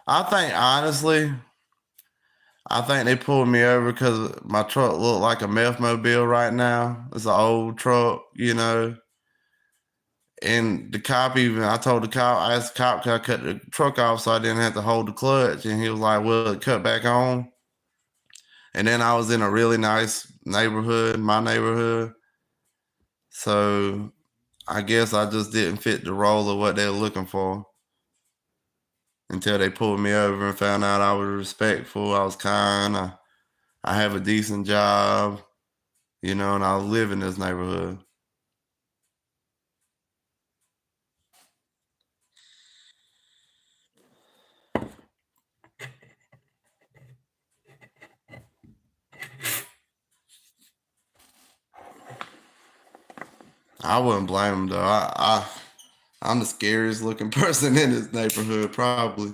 I think honestly, I think they pulled me over because my truck looked like a meth mobile right now. It's an old truck. And the cop I told the cop, I asked the cop, could I cut the truck off so I didn't have to hold the clutch? And he was like, "Well, it cut back on." And then I was in a really nice neighborhood, my neighborhood. So I guess I just didn't fit the role of what they were looking for until they pulled me over and found out I was respectful, I was kind, I have a decent job, and I live in this neighborhood. I wouldn't blame them though. I'm the scariest looking person in this neighborhood, probably,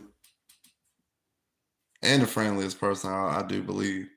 and the friendliest person. I do believe.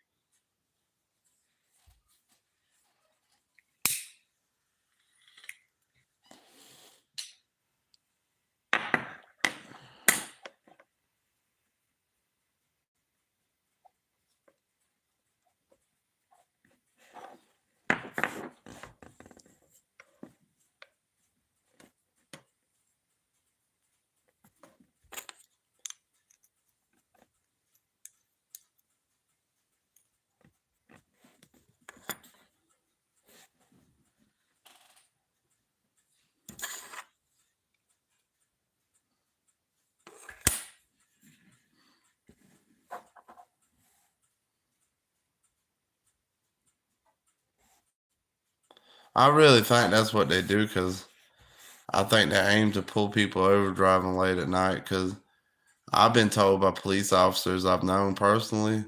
I really think that's what they do because I think they aim to pull people over driving late at night. Because I've been told by police officers I've known personally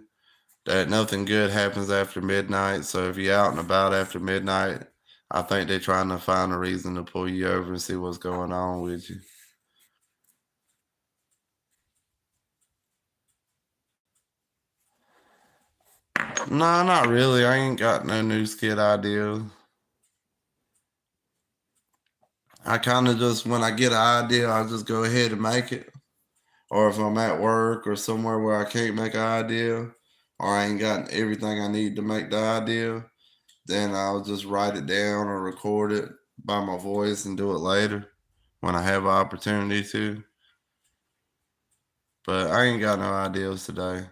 that nothing good happens after midnight. So if you're out and about after midnight, I think they're trying to find a reason to pull you over and see what's going on with you. No, not really. I ain't got no new skit ideas. I kind of just, when I get an idea, I just go ahead and make it. Or if I'm at work or somewhere where I can't make an idea, or I ain't got everything I need to make the idea, then I'll just write it down or record it by my voice and do it later when I have an opportunity to. But I ain't got no ideas today.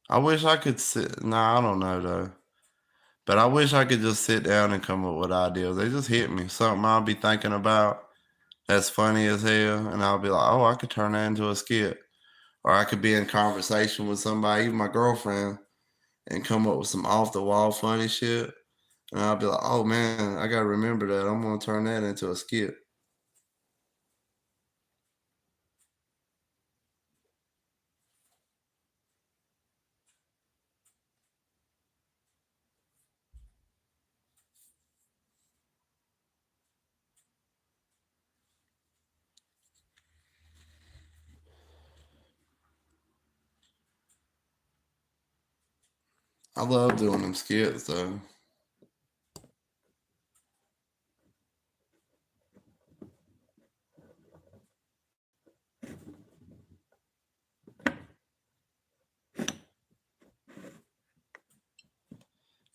I wish I could sit. Nah, I don't know though. But I wish I could just sit down and come up with ideas. They just hit me. Something I'll be thinking about that's funny as hell. And I'll be like, oh, I could turn that into a skit. Or I could be in conversation with somebody, even my girlfriend, and come up with some off the wall funny shit. And I'll be like, oh man, I gotta remember that. I'm gonna turn that into a skit. I love doing them skits though.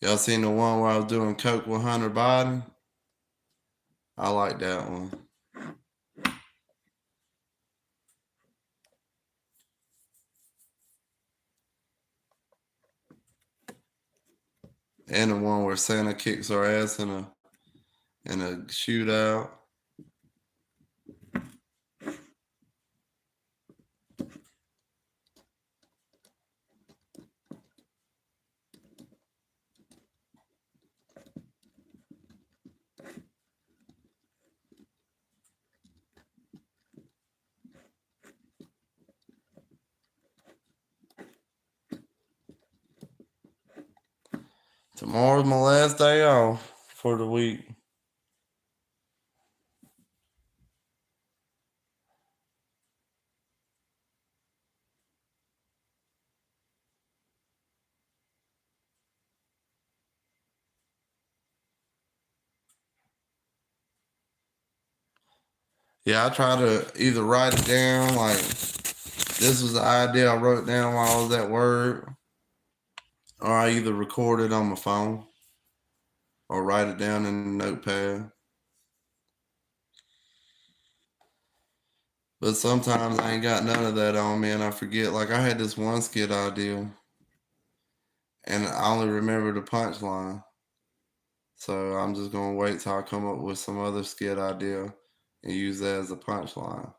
Y'all seen the one where I was doing coke with Hunter Biden? I like that one. And the one where Santa kicks our ass in a shootout. Tomorrow's my last day off for the week. Yeah, I try to either write it down, like this was the idea I wrote down while I was at work, or I either record it on my phone or write it down in a notepad. But sometimes I ain't got none of that on me and I forget. Like I had this one skit idea and I only remember the punchline. So I'm just gonna wait till I come up with some other skit idea and use that as a punchline.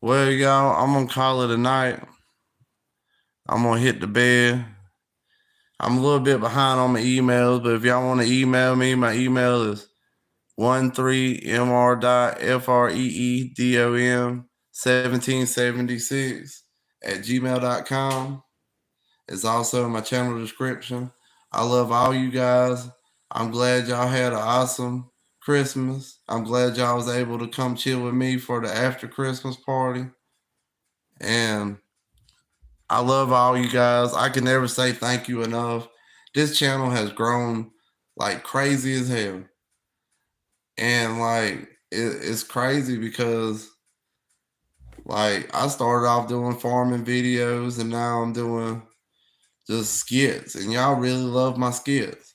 Well, y'all, I'm gonna call it a night. I'm gonna hit the bed. I'm a little bit behind on my emails, but if y'all want to email me, my email is 13mr.freedom1776 @gmail.com. It's also in my channel description. I love all you guys. I'm glad y'all had an awesome Christmas. I'm glad y'all was able to come chill with me for the after Christmas party. And I love all you guys. I can never say thank you enough. This channel has grown like crazy as hell. And like it's crazy because like I started off doing farming videos and now I'm doing just skits, and y'all really love my skits.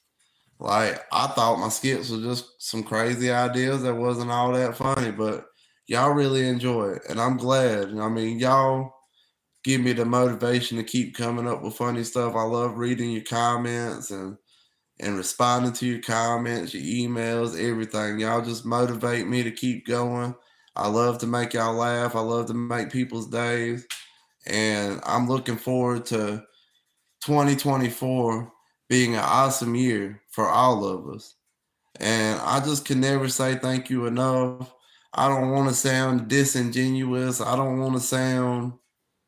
Like, I thought my skits were just some crazy ideas that wasn't all that funny, but y'all really enjoy it, and I'm glad. I mean, y'all give me the motivation to keep coming up with funny stuff. I love reading your comments and responding to your comments, your emails, everything. Y'all just motivate me to keep going. I love to make y'all laugh. I love to make people's days. And I'm looking forward to 2024 being an awesome year for all of us. And I just can never say thank you enough. I don't want to sound disingenuous. I don't want to sound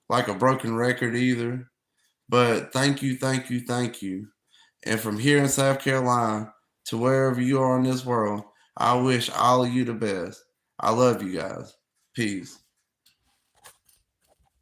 like a broken record either. But thank you, thank you, thank you. And from here in South Carolina to wherever you are in this world, I wish all of you the best. I love you guys. Peace.